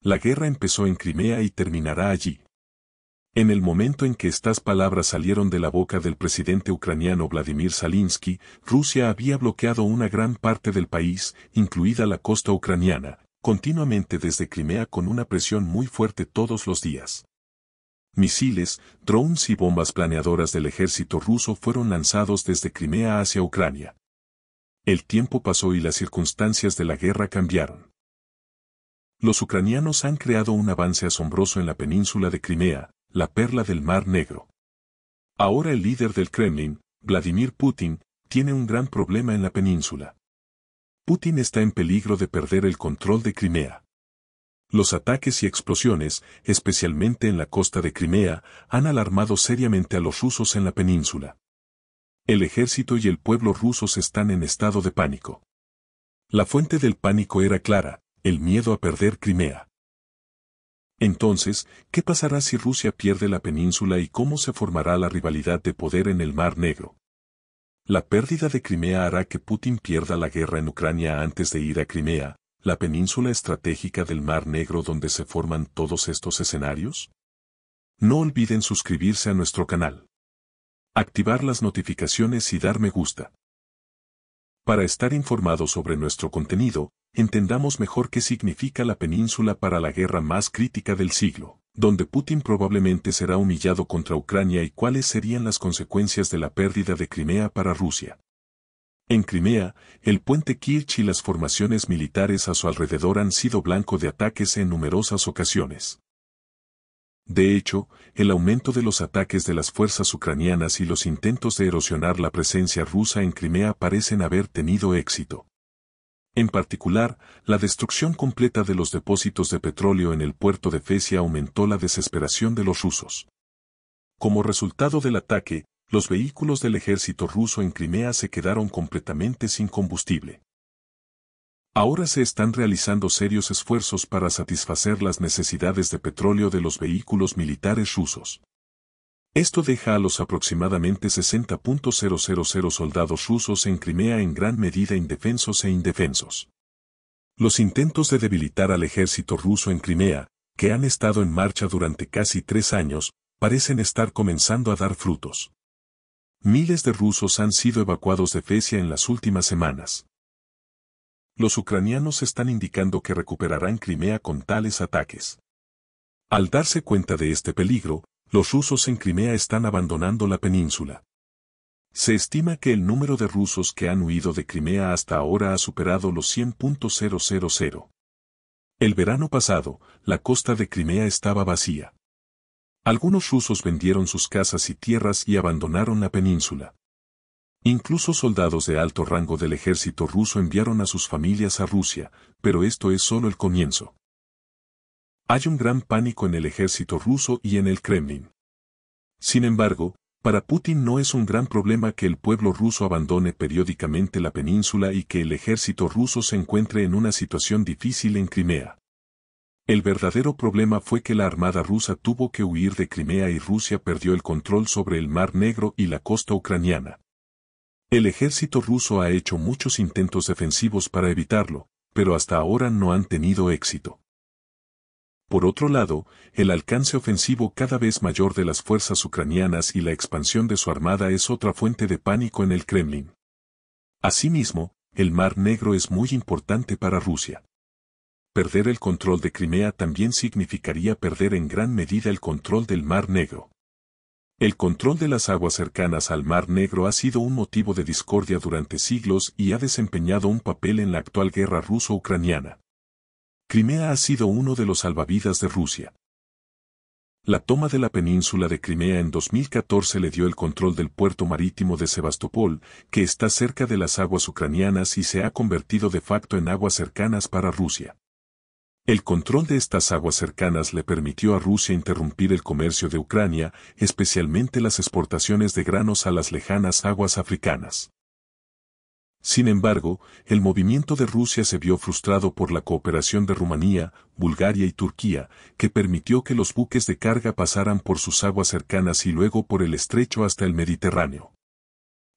La guerra empezó en Crimea y terminará allí. En el momento en que estas palabras salieron de la boca del presidente ucraniano Vladimir Zelensky, Rusia había bloqueado una gran parte del país, incluida la costa ucraniana, continuamente desde Crimea con una presión muy fuerte todos los días. Misiles, drones y bombas planeadoras del ejército ruso fueron lanzados desde Crimea hacia Ucrania. El tiempo pasó y las circunstancias de la guerra cambiaron. Los ucranianos han creado un avance asombroso en la península de Crimea, la perla del Mar Negro. Ahora el líder del Kremlin, Vladimir Putin, tiene un gran problema en la península. Putin está en peligro de perder el control de Crimea. Los ataques y explosiones, especialmente en la costa de Crimea, han alarmado seriamente a los rusos en la península. El ejército y el pueblo rusos están en estado de pánico. La fuente del pánico era clara, el miedo a perder Crimea. Entonces, ¿qué pasará si Rusia pierde la península y cómo se formará la rivalidad de poder en el Mar Negro? La pérdida de Crimea hará que Putin pierda la guerra en Ucrania antes de ir a Crimea, la península estratégica del Mar Negro donde se forman todos estos escenarios. No olviden suscribirse a nuestro canal, activar las notificaciones y dar me gusta. Para estar informados sobre nuestro contenido, entendamos mejor qué significa la península para la guerra más crítica del siglo, donde Putin probablemente será humillado contra Ucrania y cuáles serían las consecuencias de la pérdida de Crimea para Rusia. En Crimea, el puente Kerch y las formaciones militares a su alrededor han sido blanco de ataques en numerosas ocasiones. De hecho, el aumento de los ataques de las fuerzas ucranianas y los intentos de erosionar la presencia rusa en Crimea parecen haber tenido éxito. En particular, la destrucción completa de los depósitos de petróleo en el puerto de Fesia aumentó la desesperación de los rusos. Como resultado del ataque, los vehículos del ejército ruso en Crimea se quedaron completamente sin combustible. Ahora se están realizando serios esfuerzos para satisfacer las necesidades de petróleo de los vehículos militares rusos. Esto deja a los aproximadamente 60.000 soldados rusos en Crimea en gran medida indefensos e indefensos. Los intentos de debilitar al ejército ruso en Crimea, que han estado en marcha durante casi 3 años, parecen estar comenzando a dar frutos. Miles de rusos han sido evacuados de Fesia en las últimas semanas. Los ucranianos están indicando que recuperarán Crimea con tales ataques. Al darse cuenta de este peligro, los rusos en Crimea están abandonando la península. Se estima que el número de rusos que han huido de Crimea hasta ahora ha superado los 100.000. El verano pasado, la costa de Crimea estaba vacía. Algunos rusos vendieron sus casas y tierras y abandonaron la península. Incluso soldados de alto rango del ejército ruso enviaron a sus familias a Rusia, pero esto es solo el comienzo. Hay un gran pánico en el ejército ruso y en el Kremlin. Sin embargo, para Putin no es un gran problema que el pueblo ruso abandone periódicamente la península y que el ejército ruso se encuentre en una situación difícil en Crimea. El verdadero problema fue que la armada rusa tuvo que huir de Crimea y Rusia perdió el control sobre el Mar Negro y la costa ucraniana. El ejército ruso ha hecho muchos intentos defensivos para evitarlo, pero hasta ahora no han tenido éxito. Por otro lado, el alcance ofensivo cada vez mayor de las fuerzas ucranianas y la expansión de su armada es otra fuente de pánico en el Kremlin. Asimismo, el Mar Negro es muy importante para Rusia. Perder el control de Crimea también significaría perder en gran medida el control del Mar Negro. El control de las aguas cercanas al Mar Negro ha sido un motivo de discordia durante siglos y ha desempeñado un papel en la actual guerra ruso-ucraniana. Crimea ha sido uno de los salvavidas de Rusia. La toma de la península de Crimea en 2014 le dio el control del puerto marítimo de Sebastopol, que está cerca de las aguas ucranianas y se ha convertido de facto en aguas cercanas para Rusia. El control de estas aguas cercanas le permitió a Rusia interrumpir el comercio de Ucrania, especialmente las exportaciones de granos a las lejanas aguas africanas. Sin embargo, el movimiento de Rusia se vio frustrado por la cooperación de Rumanía, Bulgaria y Turquía, que permitió que los buques de carga pasaran por sus aguas cercanas y luego por el estrecho hasta el Mediterráneo.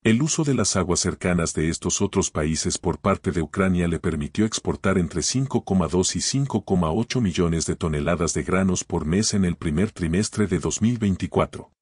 El uso de las aguas cercanas de estos otros países por parte de Ucrania le permitió exportar entre 5,2 y 5,8 millones de toneladas de granos por mes en el primer trimestre de 2024.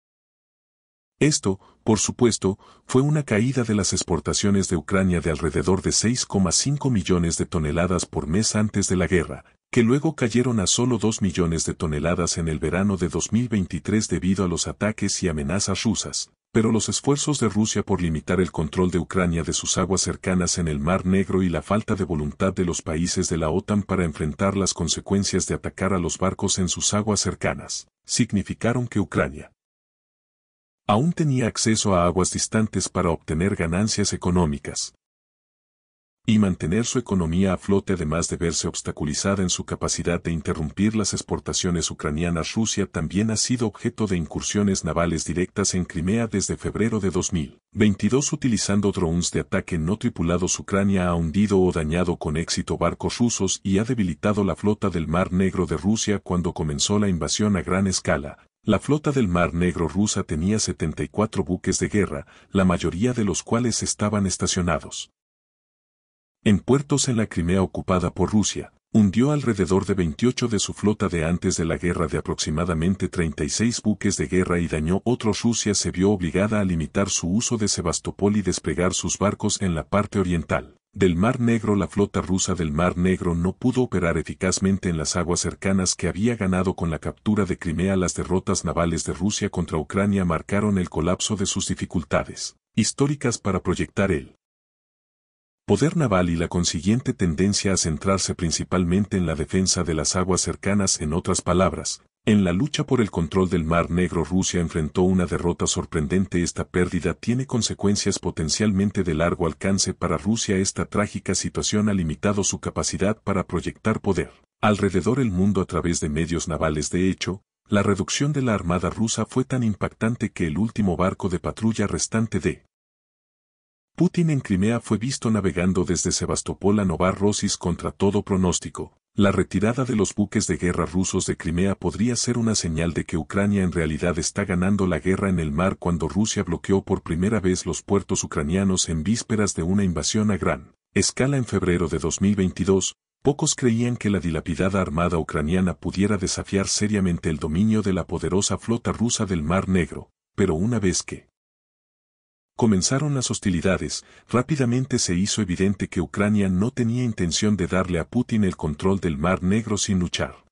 Esto, por supuesto, fue una caída de las exportaciones de Ucrania de alrededor de 6,5 millones de toneladas por mes antes de la guerra, que luego cayeron a solo 2 millones de toneladas en el verano de 2023 debido a los ataques y amenazas rusas. Pero los esfuerzos de Rusia por limitar el control de Ucrania de sus aguas cercanas en el Mar Negro y la falta de voluntad de los países de la OTAN para enfrentar las consecuencias de atacar a los barcos en sus aguas cercanas, significaron que Ucrania aún tenía acceso a aguas distantes para obtener ganancias económicas y mantener su economía a flote, además de verse obstaculizada en su capacidad de interrumpir las exportaciones ucranianas. Rusia también ha sido objeto de incursiones navales directas en Crimea desde febrero de 2022 utilizando drones de ataque no tripulados. Ucrania ha hundido o dañado con éxito barcos rusos y ha debilitado la flota del Mar Negro de Rusia. Cuando comenzó la invasión a gran escala, la flota del Mar Negro rusa tenía 74 buques de guerra, la mayoría de los cuales estaban estacionados en puertos en la Crimea ocupada por Rusia. Hundió alrededor de 28 de su flota de antes de la guerra de aproximadamente 36 buques de guerra y dañó otros. Rusia se vio obligada a limitar su uso de Sebastopol y desplegar sus barcos en la parte oriental del Mar Negro. La flota rusa del Mar Negro no pudo operar eficazmente en las aguas cercanas que había ganado con la captura de Crimea. Las derrotas navales de Rusia contra Ucrania marcaron el colapso de sus dificultades históricas para proyectar el poder naval y la consiguiente tendencia a centrarse principalmente en la defensa de las aguas cercanas. En otras palabras, en la lucha por el control del Mar Negro Rusia enfrentó una derrota sorprendente. Esta pérdida tiene consecuencias potencialmente de largo alcance para Rusia. Esta trágica situación ha limitado su capacidad para proyectar poder alrededor del mundo a través de medios navales. De hecho, la reducción de la armada rusa fue tan impactante que el último barco de patrulla restante de Putin en Crimea fue visto navegando desde Sebastopol a Novorossiysk contra todo pronóstico. La retirada de los buques de guerra rusos de Crimea podría ser una señal de que Ucrania en realidad está ganando la guerra en el mar. Cuando Rusia bloqueó por primera vez los puertos ucranianos en vísperas de una invasión a gran escala en febrero de 2022, pocos creían que la dilapidada armada ucraniana pudiera desafiar seriamente el dominio de la poderosa flota rusa del Mar Negro, pero una vez que comenzaron las hostilidades, rápidamente se hizo evidente que Ucrania no tenía intención de darle a Putin el control del Mar Negro sin luchar.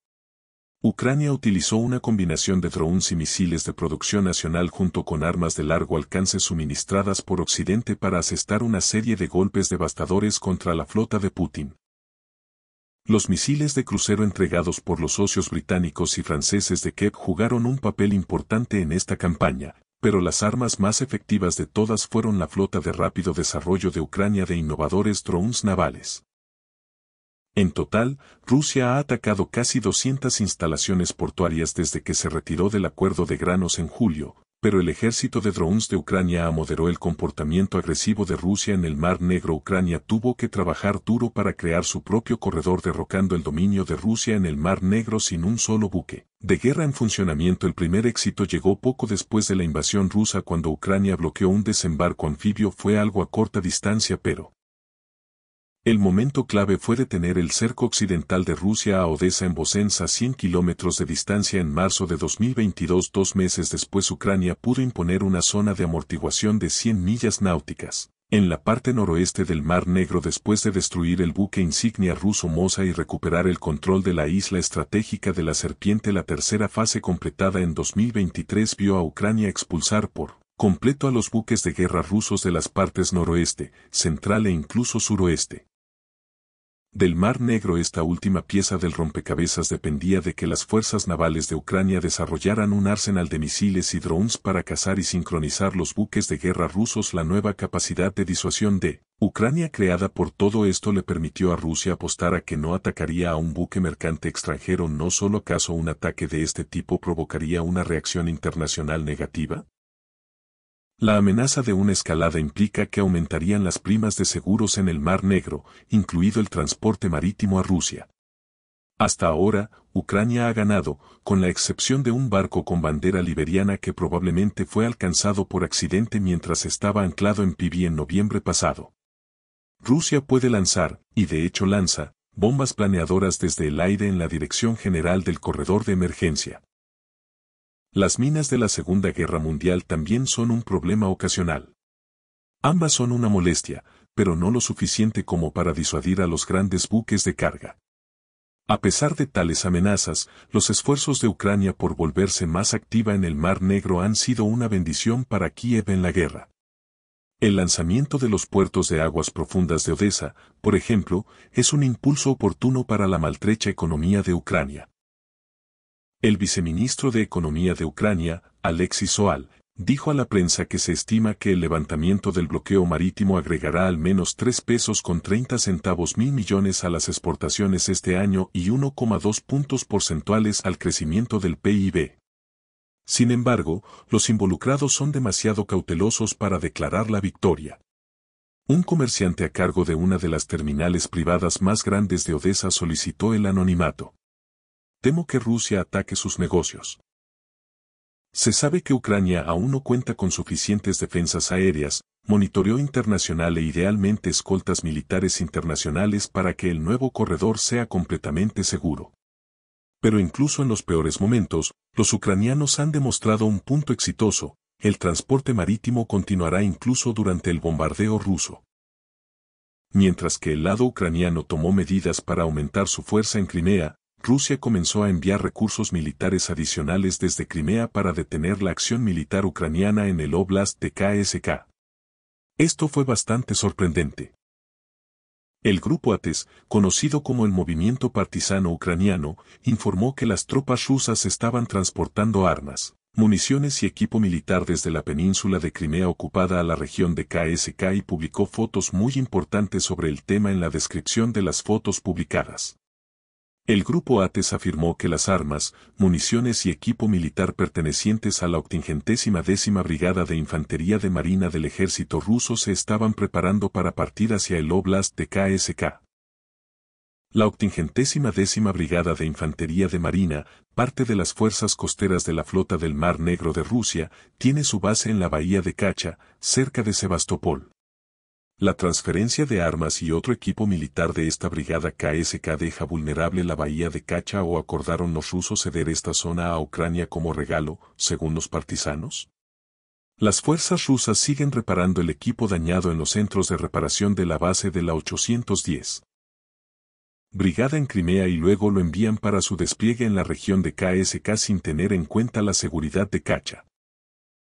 Ucrania utilizó una combinación de drones y misiles de producción nacional junto con armas de largo alcance suministradas por Occidente para asestar una serie de golpes devastadores contra la flota de Putin. Los misiles de crucero entregados por los socios británicos y franceses de Kiev jugaron un papel importante en esta campaña, pero las armas más efectivas de todas fueron la flota de rápido desarrollo de Ucrania de innovadores drones navales. En total, Rusia ha atacado casi 200 instalaciones portuarias desde que se retiró del acuerdo de granos en julio, pero el ejército de drones de Ucrania moderó el comportamiento agresivo de Rusia en el Mar Negro. Ucrania tuvo que trabajar duro para crear su propio corredor derrocando el dominio de Rusia en el Mar Negro sin un solo buque de guerra en funcionamiento. El primer éxito llegó poco después de la invasión rusa cuando Ucrania bloqueó un desembarco anfibio. Fue algo a corta distancia, pero el momento clave fue detener el cerco occidental de Rusia a Odessa en Vosensk a 100 kilómetros de distancia en marzo de 2022. 2 meses después Ucrania pudo imponer una zona de amortiguación de 100 millas náuticas en la parte noroeste del Mar Negro después de destruir el buque insignia ruso Mosa y recuperar el control de la isla estratégica de la Serpiente. La tercera fase completada en 2023 vio a Ucrania expulsar por completo a los buques de guerra rusos de las partes noroeste, central e incluso suroeste del Mar Negro. Esta última pieza del rompecabezas dependía de que las fuerzas navales de Ucrania desarrollaran un arsenal de misiles y drones para cazar y sincronizar los buques de guerra rusos. La nueva capacidad de disuasión de Ucrania creada por todo esto le permitió a Rusia apostar a que no atacaría a un buque mercante extranjero. ¿No solo acaso un ataque de este tipo provocaría una reacción internacional negativa? La amenaza de una escalada implica que aumentarían las primas de seguros en el Mar Negro, incluido el transporte marítimo a Rusia. Hasta ahora, Ucrania ha ganado, con la excepción de un barco con bandera liberiana que probablemente fue alcanzado por accidente mientras estaba anclado en Pivi en noviembre pasado. Rusia puede lanzar, y de hecho lanza, bombas planeadoras desde el aire en la dirección general del corredor de emergencia. Las minas de la Segunda Guerra Mundial también son un problema ocasional. Ambas son una molestia, pero no lo suficiente como para disuadir a los grandes buques de carga. A pesar de tales amenazas, los esfuerzos de Ucrania por volverse más activa en el Mar Negro han sido una bendición para Kiev en la guerra. El lanzamiento de los puertos de aguas profundas de Odesa, por ejemplo, es un impulso oportuno para la maltrecha economía de Ucrania. El viceministro de Economía de Ucrania, Alexis Soal, dijo a la prensa que se estima que el levantamiento del bloqueo marítimo agregará al menos 3 pesos con 30 centavos mil millones a las exportaciones este año y 1,2 puntos porcentuales al crecimiento del PIB. Sin embargo, los involucrados son demasiado cautelosos para declarar la victoria. Un comerciante a cargo de una de las terminales privadas más grandes de Odesa solicitó el anonimato. Temo que Rusia ataque sus negocios. Se sabe que Ucrania aún no cuenta con suficientes defensas aéreas, monitoreo internacional e idealmente escoltas militares internacionales para que el nuevo corredor sea completamente seguro. Pero incluso en los peores momentos, los ucranianos han demostrado un punto exitoso: el transporte marítimo continuará incluso durante el bombardeo ruso. Mientras que el lado ucraniano tomó medidas para aumentar su fuerza en Crimea, Rusia comenzó a enviar recursos militares adicionales desde Crimea para detener la acción militar ucraniana en el Oblast de KSK. Esto fue bastante sorprendente. El grupo ATES, conocido como el Movimiento Partisano Ucraniano, informó que las tropas rusas estaban transportando armas, municiones y equipo militar desde la península de Crimea ocupada a la región de KSK y publicó fotos muy importantes sobre el tema en la descripción de las fotos publicadas. El grupo ATES afirmó que las armas, municiones y equipo militar pertenecientes a la 80ª Brigada de Infantería de Marina del Ejército ruso se estaban preparando para partir hacia el Oblast de KSK. La 80ª Brigada de Infantería de Marina, parte de las fuerzas costeras de la Flota del Mar Negro de Rusia, tiene su base en la bahía de Kacha, cerca de Sebastopol. La transferencia de armas y otro equipo militar de esta brigada KSK deja vulnerable la bahía de Kacha, o acordaron los rusos ceder esta zona a Ucrania como regalo, según los partisanos. Las fuerzas rusas siguen reparando el equipo dañado en los centros de reparación de la base de la 810. Brigada en Crimea y luego lo envían para su despliegue en la región de KSK sin tener en cuenta la seguridad de Kacha.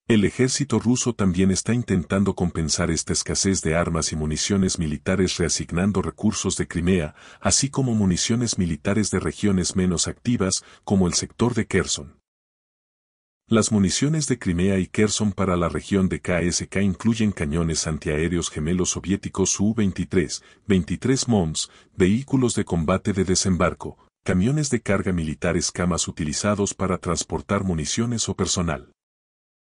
El ejército ruso también está intentando compensar esta escasez de armas y municiones militares reasignando recursos de Crimea, así como municiones militares de regiones menos activas, como el sector de Kherson. Las municiones de Crimea y Kherson para la región de KSK incluyen cañones antiaéreos gemelos soviéticos Su-23, 23 MOMS, vehículos de combate de desembarco, camiones de carga militares camas utilizados para transportar municiones o personal.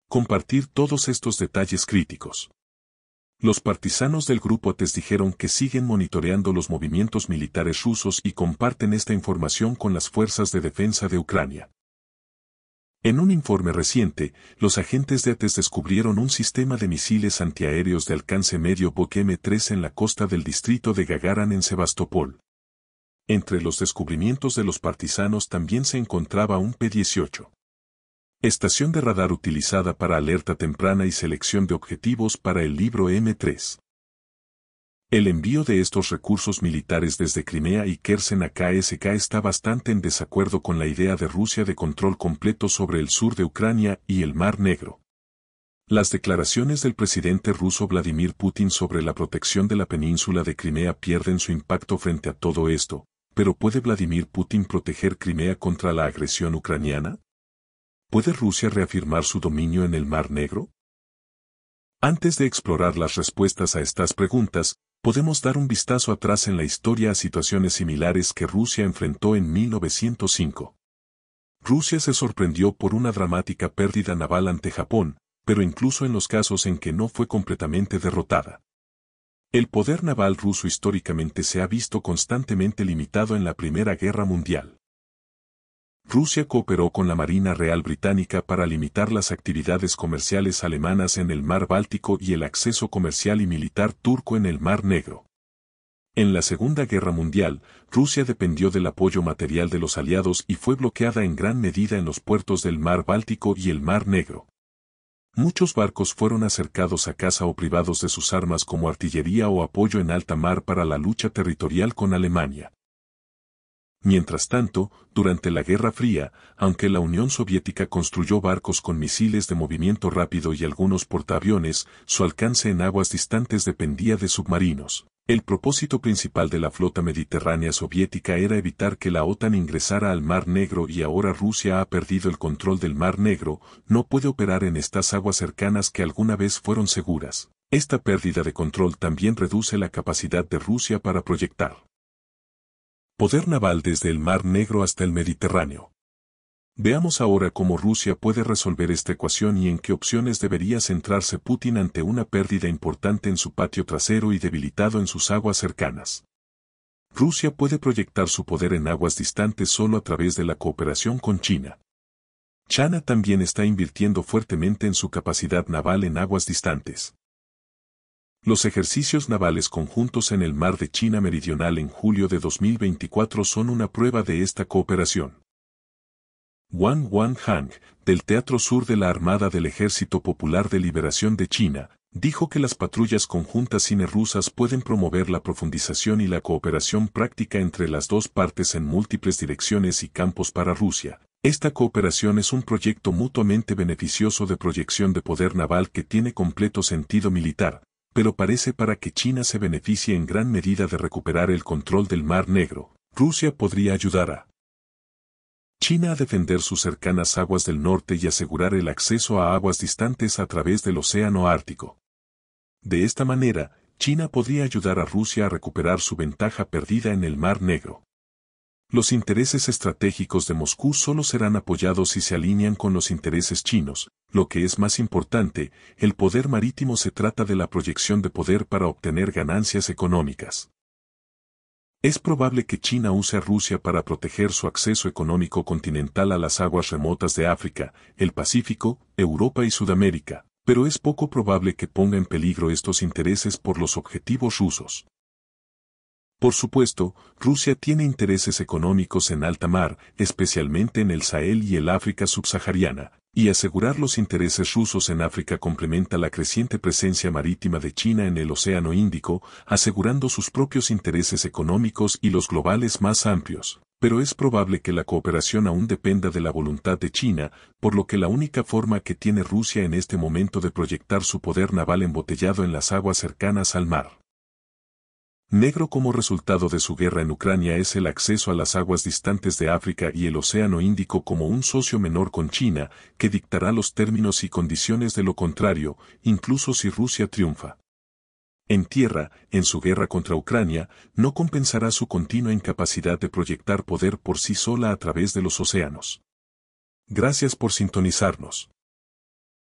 Compartir todos estos detalles críticos. Los partisanos del grupo ATES dijeron que siguen monitoreando los movimientos militares rusos y comparten esta información con las fuerzas de defensa de Ucrania. En un informe reciente, los agentes de ATES descubrieron un sistema de misiles antiaéreos de alcance medio Buk M3 en la costa del distrito de Gagarin en Sebastopol. Entre los descubrimientos de los partisanos también se encontraba un P-18. Estación de radar utilizada para alerta temprana y selección de objetivos para el libro M3. El envío de estos recursos militares desde Crimea y Kherson a KSK está bastante en desacuerdo con la idea de Rusia de control completo sobre el sur de Ucrania y el Mar Negro. Las declaraciones del presidente ruso Vladimir Putin sobre la protección de la península de Crimea pierden su impacto frente a todo esto, pero ¿puede Vladimir Putin proteger Crimea contra la agresión ucraniana? ¿Puede Rusia reafirmar su dominio en el Mar Negro? Antes de explorar las respuestas a estas preguntas, podemos dar un vistazo atrás en la historia a situaciones similares que Rusia enfrentó en 1905. Rusia se sorprendió por una dramática pérdida naval ante Japón, pero incluso en los casos en que no fue completamente derrotada. El poder naval ruso históricamente se ha visto constantemente limitado en la Primera Guerra Mundial. Rusia cooperó con la Marina Real Británica para limitar las actividades comerciales alemanas en el Mar Báltico y el acceso comercial y militar turco en el Mar Negro. En la Segunda Guerra Mundial, Rusia dependió del apoyo material de los aliados y fue bloqueada en gran medida en los puertos del Mar Báltico y el Mar Negro. Muchos barcos fueron acercados a caza o privados de sus armas como artillería o apoyo en alta mar para la lucha territorial con Alemania. Mientras tanto, durante la Guerra Fría, aunque la Unión Soviética construyó barcos con misiles de movimiento rápido y algunos portaaviones, su alcance en aguas distantes dependía de submarinos. El propósito principal de la flota mediterránea soviética era evitar que la OTAN ingresara al Mar Negro y ahora Rusia ha perdido el control del Mar Negro, no puede operar en estas aguas cercanas que alguna vez fueron seguras. Esta pérdida de control también reduce la capacidad de Rusia para proyectar poder naval desde el Mar Negro hasta el Mediterráneo. Veamos ahora cómo Rusia puede resolver esta ecuación y en qué opciones debería centrarse Putin ante una pérdida importante en su patio trasero y debilitado en sus aguas cercanas. Rusia puede proyectar su poder en aguas distantes solo a través de la cooperación con China. China también está invirtiendo fuertemente en su capacidad naval en aguas distantes. Los ejercicios navales conjuntos en el Mar de China Meridional en julio de 2024 son una prueba de esta cooperación. Wang Wanhang, del Teatro Sur de la Armada del Ejército Popular de Liberación de China, dijo que las patrullas conjuntas cine-rusas pueden promover la profundización y la cooperación práctica entre las dos partes en múltiples direcciones y campos para Rusia. Esta cooperación es un proyecto mutuamente beneficioso de proyección de poder naval que tiene completo sentido militar, pero parece para que China se beneficie en gran medida de recuperar el control del Mar Negro. Rusia podría ayudar a China a defender sus cercanas aguas del norte y asegurar el acceso a aguas distantes a través del Océano Ártico. De esta manera, China podría ayudar a Rusia a recuperar su ventaja perdida en el Mar Negro. Los intereses estratégicos de Moscú solo serán apoyados si se alinean con los intereses chinos. Lo que es más importante, el poder marítimo se trata de la proyección de poder para obtener ganancias económicas. Es probable que China use a Rusia para proteger su acceso económico continental a las aguas remotas de África, el Pacífico, Europa y Sudamérica, pero es poco probable que ponga en peligro estos intereses por los objetivos rusos. Por supuesto, Rusia tiene intereses económicos en alta mar, especialmente en el Sahel y el África subsahariana, y asegurar los intereses rusos en África complementa la creciente presencia marítima de China en el Océano Índico, asegurando sus propios intereses económicos y los globales más amplios. Pero es probable que la cooperación aún dependa de la voluntad de China, por lo que la única forma que tiene Rusia en este momento de proyectar su poder naval embotellado en las aguas cercanas al Mar Negro como resultado de su guerra en Ucrania es el acceso a las aguas distantes de África y el Océano Índico como un socio menor con China, que dictará los términos y condiciones de lo contrario, incluso si Rusia triunfa. En tierra, en su guerra contra Ucrania, no compensará su continua incapacidad de proyectar poder por sí sola a través de los océanos. Gracias por sintonizarnos.